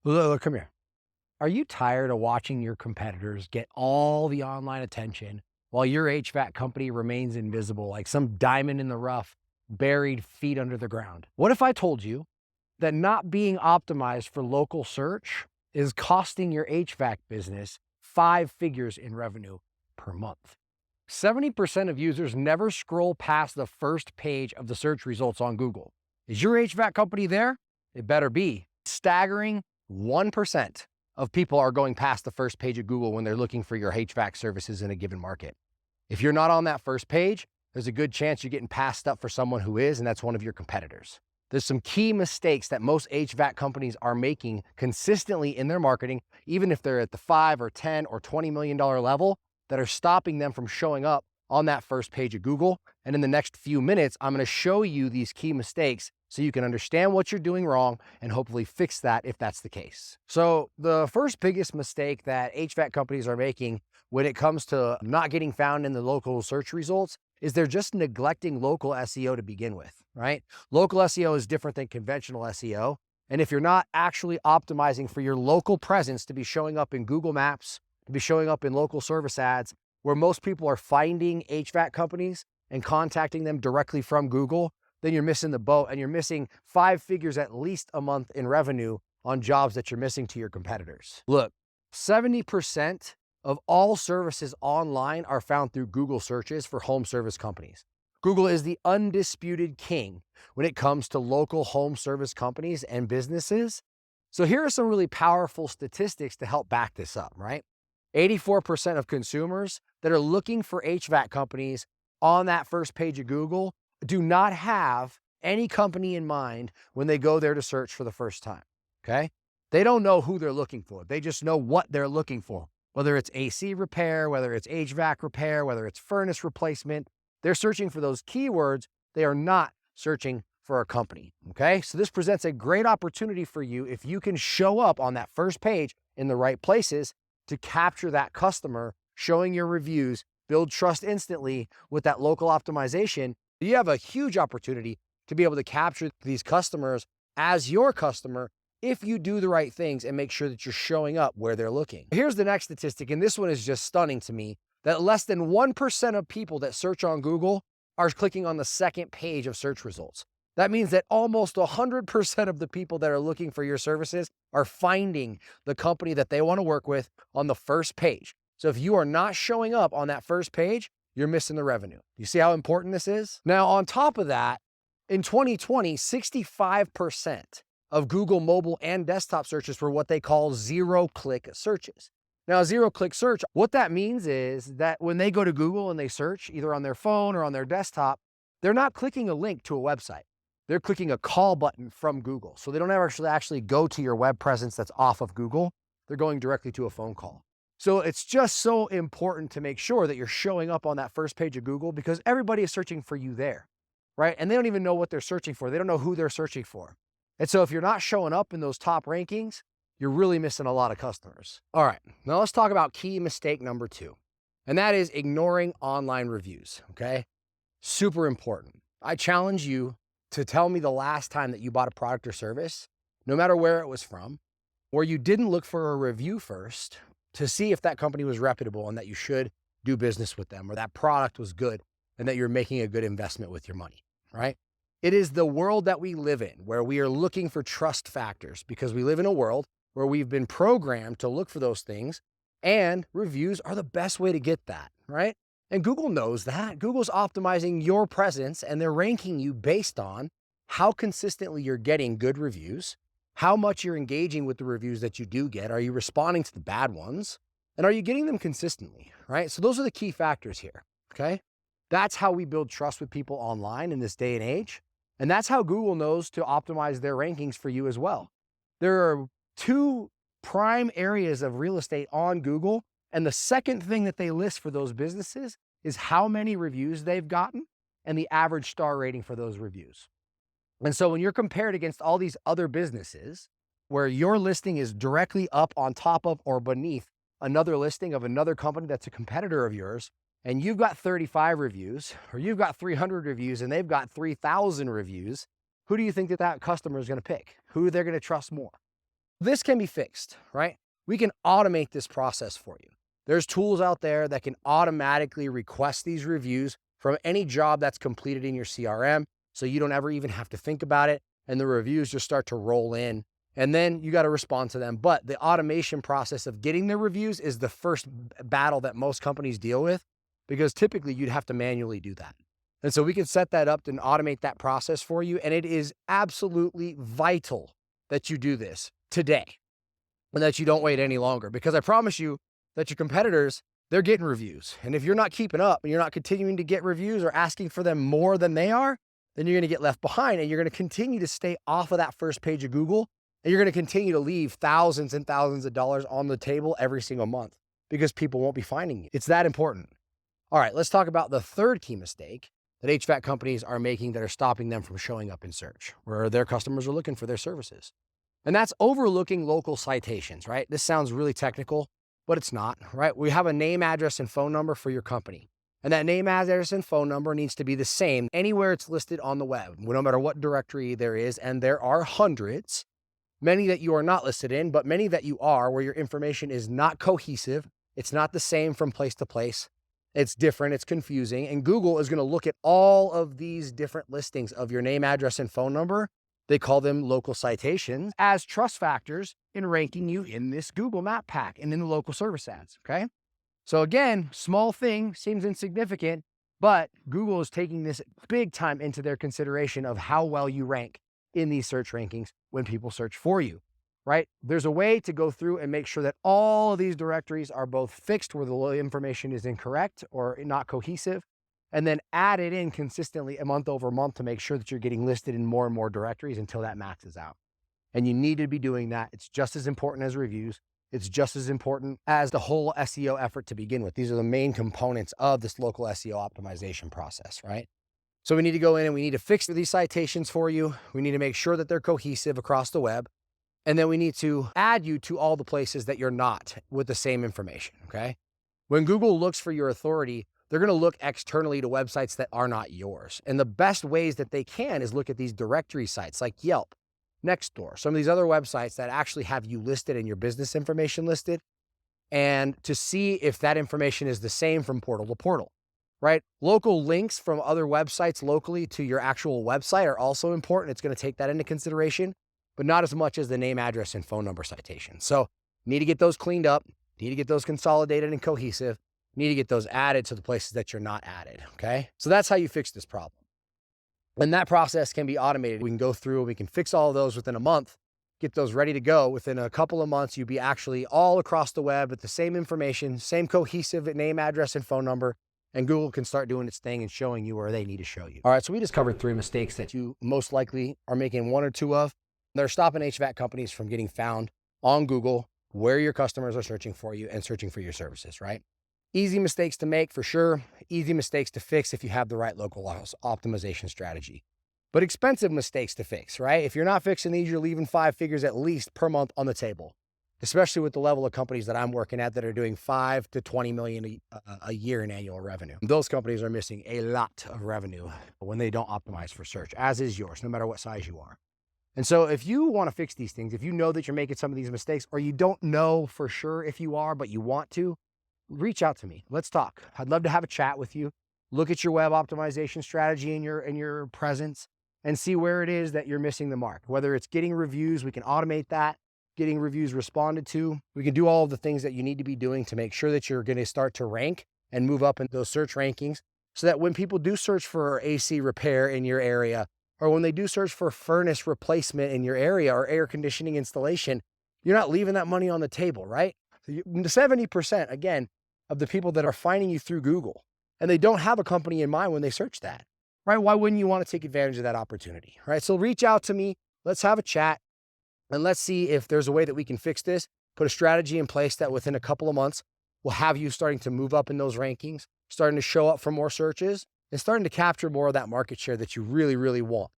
Look, come here. Are you tired of watching your competitors get all the online attention while your HVAC company remains invisible, like some diamond in the rough, buried feet under the ground? What if I told you that not being optimized for local search is costing your HVAC business 5 figures in revenue per month? 70% of users never scroll past the first page of the search results on Google. Is your HVAC company there? It better be. Staggering 1% of people are going past the first page of Google when they're looking for your HVAC services in a given market. If you're not on that first page, there's a good chance you're getting passed up for someone who is, and that's one of your competitors. There's some key mistakes that most HVAC companies are making consistently in their marketing, even if they're at the 5 or 10 or $20 million level, that are stopping them from showing up on that first page of Google. And in the next few minutes, I'm going to show you these key mistakes so you can understand what you're doing wrong and hopefully fix that if that's the case. So the first biggest mistake that HVAC companies are making when it comes to not getting found in the local search results is they're just neglecting local SEO to begin with, right? Local SEO is different than conventional SEO. And if you're not actually optimizing for your local presence to be showing up in Google Maps, to be showing up in local service ads, where most people are finding HVAC companies and contacting them directly from Google, then you're missing the boat and you're missing 5 figures at least a month in revenue on jobs that you're missing to your competitors. Look, 70% of all services online are found through Google searches for home service companies. Google is the undisputed king when it comes to local home service companies and businesses. So here are some really powerful statistics to help back this up, right? 84% of consumers that are looking for HVAC companies on that first page of Google do not have any company in mind when they go there to search for the first time, okay? They don't know who they're looking for. They just know what they're looking for, whether it's AC repair, whether it's HVAC repair, whether it's furnace replacement. They're searching for those keywords. They are not searching for a company, okay? So this presents a great opportunity for you if you can show up on that first page in the right places to capture that customer, showing your reviews, build trust instantly with that local optimization. You have a huge opportunity to be able to capture these customers as your customer if you do the right things and make sure that you're showing up where they're looking. Here's the next statistic, and this one is just stunning to me, that less than 1% of people that search on Google are clicking on the second page of search results. That means that almost 100% of the people that are looking for your services are finding the company that they want to work with on the first page. So if you are not showing up on that first page, you're missing the revenue. You see how important this is? Now, on top of that, in 2020, 65% of Google mobile and desktop searches were what they call zero-click searches. Now, a zero-click search, what that means is that when they go to Google and they search, either on their phone or on their desktop, they're not clicking a link to a website. They're clicking a call button from Google. So they don't ever actually go to your web presence that's off of Google. They're going directly to a phone call. So it's just so important to make sure that you're showing up on that first page of Google because everybody is searching for you there, right? And they don't even know what they're searching for. They don't know who they're searching for. And so if you're not showing up in those top rankings, you're really missing a lot of customers. All right, now let's talk about key mistake number 2, and that is ignoring online reviews, okay? Super important. I challenge you to tell me the last time that you bought a product or service, no matter where it was from, where you didn't look for a review first to see if that company was reputable and that you should do business with them, or that product was good and that you're making a good investment with your money, right? It is the world that we live in where we are looking for trust factors because we live in a world where we've been programmed to look for those things, and reviews are the best way to get that, right? And Google knows that. Google's optimizing your presence and they're ranking you based on how consistently you're getting good reviews, how much you're engaging with the reviews that you do get. Are you responding to the bad ones? And are you getting them consistently, right? So those are the key factors here, okay? That's how we build trust with people online in this day and age. And that's how Google knows to optimize their rankings for you as well. There are 2 prime areas of real estate on Google. And the second thing that they list for those businesses is how many reviews they've gotten and the average star rating for those reviews. And so when you're compared against all these other businesses where your listing is directly up on top of or beneath another listing of another company that's a competitor of yours, and you've got 35 reviews or you've got 300 reviews and they've got 3,000 reviews, who do you think that customer is going to pick? Who they're going to trust more? This can be fixed, right? We can automate this process for you. There's tools out there that can automatically request these reviews from any job that's completed in your CRM, so you don't ever even have to think about it, and the reviews just start to roll in, and then you got to respond to them. But the automation process of getting the reviews is the first battle that most companies deal with, because typically you'd have to manually do that. And so we can set that up and automate that process for you, and it is absolutely vital that you do this today and that you don't wait any longer, because I promise you that your competitors, they're getting reviews. And if you're not keeping up and you're not continuing to get reviews or asking for them more than they are, then you're going to get left behind, and you're going to continue to stay off of that first page of Google, and you're going to continue to leave thousands and thousands of dollars on the table every single month because people won't be finding you. It's that important. All right, let's talk about the third key mistake that HVAC companies are making that are stopping them from showing up in search, where their customers are looking for their services. And that's overlooking local citations, right? This sounds really technical, but it's not, right? We have a name, address, and phone number for your company. And that name, address, and phone number needs to be the same anywhere it's listed on the web, no matter what directory there is. And there are hundreds, many that you are not listed in, but many that you are, where your information is not cohesive. It's not the same from place to place. It's different, it's confusing. And Google is going to look at all of these different listings of your name, address, and phone number. They call them local citations as trust factors in ranking you in this Google map pack and in the local service ads, okay? So again, small thing, seems insignificant, but Google is taking this big time into their consideration of how well you rank in these search rankings when people search for you, right? There's a way to go through and make sure that all of these directories are both fixed where the information is incorrect or not cohesive, and then add it in consistently month over month to make sure that you're getting listed in more and more directories until that maxes out. And you need to be doing that. It's just as important as reviews. It's just as important as the whole SEO effort to begin with. These are the main components of this local SEO optimization process, right? So we need to go in and we need to fix these citations for you. We need to make sure that they're cohesive across the web. And then we need to add you to all the places that you're not with the same information, okay? When Google looks for your authority, they're going to look externally to websites that are not yours. And the best ways that they can is look at these directory sites like Yelp, Nextdoor, some of these other websites that actually have you listed and your business information listed, and to see if that information is the same from portal to portal, right? Local links from other websites locally to your actual website are also important. It's going to take that into consideration, but not as much as the name, address, and phone number citation. So need to get those cleaned up, need to get those consolidated and cohesive, need to get those added to the places that you're not added, okay? So that's how you fix this problem. And that process can be automated. We can go through and we can fix all of those within a month, get those ready to go. Within a couple of months, you'd be actually all across the web with the same information, same cohesive name, address, and phone number, and Google can start doing its thing and showing you where they need to show you. All right, so we just covered 3 mistakes that you most likely are making 1 or 2 of. They're stopping HVAC companies from getting found on Google where your customers are searching for you and searching for your services, right? Easy mistakes to make for sure. Easy mistakes to fix if you have the right local optimization strategy. But expensive mistakes to fix, right? If you're not fixing these, you're leaving 5 figures at least per month on the table, especially with the level of companies that I'm working at that are doing 5 to 20 million a year in annual revenue. Those companies are missing a lot of revenue when they don't optimize for search, as is yours, no matter what size you are. And so if you want to fix these things, if you know that you're making some of these mistakes, or you don't know for sure if you are, but you want to, reach out to me. Let's talk. I'd love to have a chat with you. Look at your web optimization strategy and your presence and see where it is that you're missing the mark. Whether it's getting reviews, we can automate that, getting reviews responded to. We can do all of the things that you need to be doing to make sure that you're going to start to rank and move up in those search rankings, so that when people do search for AC repair in your area, or when they do search for furnace replacement in your area or air conditioning installation, you're not leaving that money on the table, right? So 70%, again, of the people that are finding you through Google, and they don't have a company in mind when they search that, right? Why wouldn't you want to take advantage of that opportunity, right? So reach out to me. Let's have a chat, and let's see if there's a way that we can fix this, put a strategy in place that within a couple of months will have you starting to move up in those rankings, starting to show up for more searches, and starting to capture more of that market share that you really, really want.